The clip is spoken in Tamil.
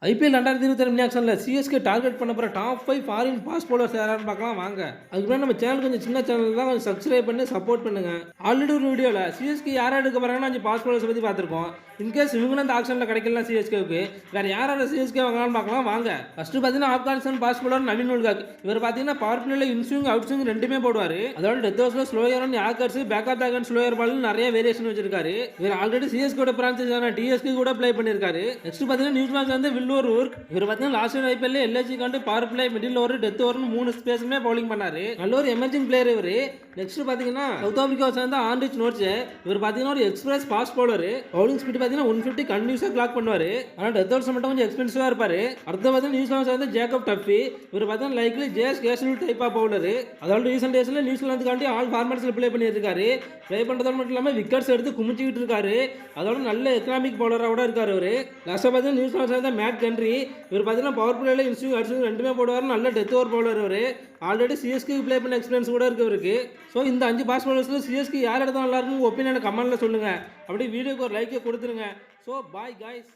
ஐபிஎல் 2022 மினி ஆக்ஷனில் சிஎஸ்கே டார்கெட் பண்ண போகிற டாப் 5 ஃபாரின் பாஸ் பவுலர்ஸ் யாரான்னு பார்க்கலாம் வாங்க. அதுக்கு முன்னாடி நம்ம சேனல் கொஞ்சம் சின்ன சேனல் தான், கொஞ்சம் சப்ஸ்கிரைப் பண்ணி சப்போர்ட் பண்ணுங்க. ஆல்ரெடி ஒரு வீடியோவில் சிஎஸ்கே யார் எடுக்க போகிறாங்கன்னா 5 பாஸ் பவுலர்ஸ் பற்றி பார்த்துருக்கோம். இன்கேஸ் இவங்க அந்த ஆக்ஷனில் கிடைக்கலாம் சிஎஸ்கேவுக்கு வேறு யாரோட சிஎஸ்கே வாங்கலாம்னு பார்க்கலாம் வாங்க. ஃபர்ஸ்ட் பார்த்தீங்கன்னா ஆப்கானிஸ்தான் பாஸ் பவுலர் நவீன் உல்காக். இவர் பார்த்தீங்கன்னா பவர் பிளேல இன்ஸ்விங் அவுட் ஸ்விங் ரெண்டுமே போடுவார். அதோட டெத் ஓவர்ஸில் slower and yorkers backup back and slower ball நிறைய வேரியேஷன் வச்சிருக்காரு. இவர் ஆல்ரெடி சிஎஸ்கே பிரான்ச்சைஸான டிஎஸ்கே கூட ப்ளே பண்ணியிருக்காரு. நெக்ஸ்ட் பார்த்தீங்கன்னா நியூசிலாந்து வந்து வில்லூர் ஊர்க். இவர் பார்த்தீங்கன்னா லாஸ்ட் இயர் ஐபிஎல் எல்ஐசி காண்டு power play middle over death over 3 ஸ்பேஸுமே பவுலிங் பண்ணாரு. நல்ல ஒரு எமர்ஜிங் பிளேயர் இவர். நெக்ஸ்ட் பார்த்தீங்கன்னா சவுத் ஆப்பிரிக்கா சேர்ந்த ஆண்ட்ரிச் நோட்ஸ். இவர் பார்த்தீங்கன்னா ஒரு express fast bowler. Bowling speed பார்த்தீங்கன்னா 150 கண்டினியூஸாக கிளாக் பண்ணுவார். ஆனால் டெத் ஓவர்ஸ் மட்டும் கொஞ்சம் எக்ஸ்பென்சிவாக இருப்பார். அடுத்து பார்த்தீங்கன்னா நியூசிலாந்து சேர்ந்த ஜேக்கப் டஃபி. இவர் பார்த்தீங்கன்னா லைக்லி ஜேஸ் கேஷுவல் டைப் ஆஃப் பவுலர். அதோட ரீசெண்ட் டேஸில் நியூசிலாந்து காண்டி ஆல் ஃபார்மட்ஸில் ப்ளே பண்ணியிருக்காரு. ப்ளே பண்ணுறது மட்டும் இல்லாமல் விக்கெட்ஸ் எடுத்து குமிச்சிக்கிட்டு இருக்காரு. அதோட நல்ல எக்கனாமிக் பவுலராக இருக்காரு அவர். லாஸ்ட்டாக பார்த்தீங்கன்னா நியூசிலாந்து சேர்ந்த மேட் கென்ரி. இவர் பார்த்தீங்கன்னா பவர் பிளேல இன்ஸ்விங் அடிச்சு ரெண்டுமே போடுவார். நல்ல டெத் ஓவர் பவுலர் அவர். ஆல்ரெடி சிஎஸ்கே ப்ளே பண்ண எக்ஸ்பீரியன்ஸ் கூட இருக்கு அவருக்கு. ஸோ இந்த 5 பாஸ் பவுலர்ஸில் சிஎஸ்கே யார் எடுத்தால் நல்லா இருக்கும் ஒப்பீனியன் கமெண்ட்டில் சொல்லுங்கள். அப்படியே வீடியோக்கு ஒரு லைக்கை கொடுத்துருங்க. So bye guys.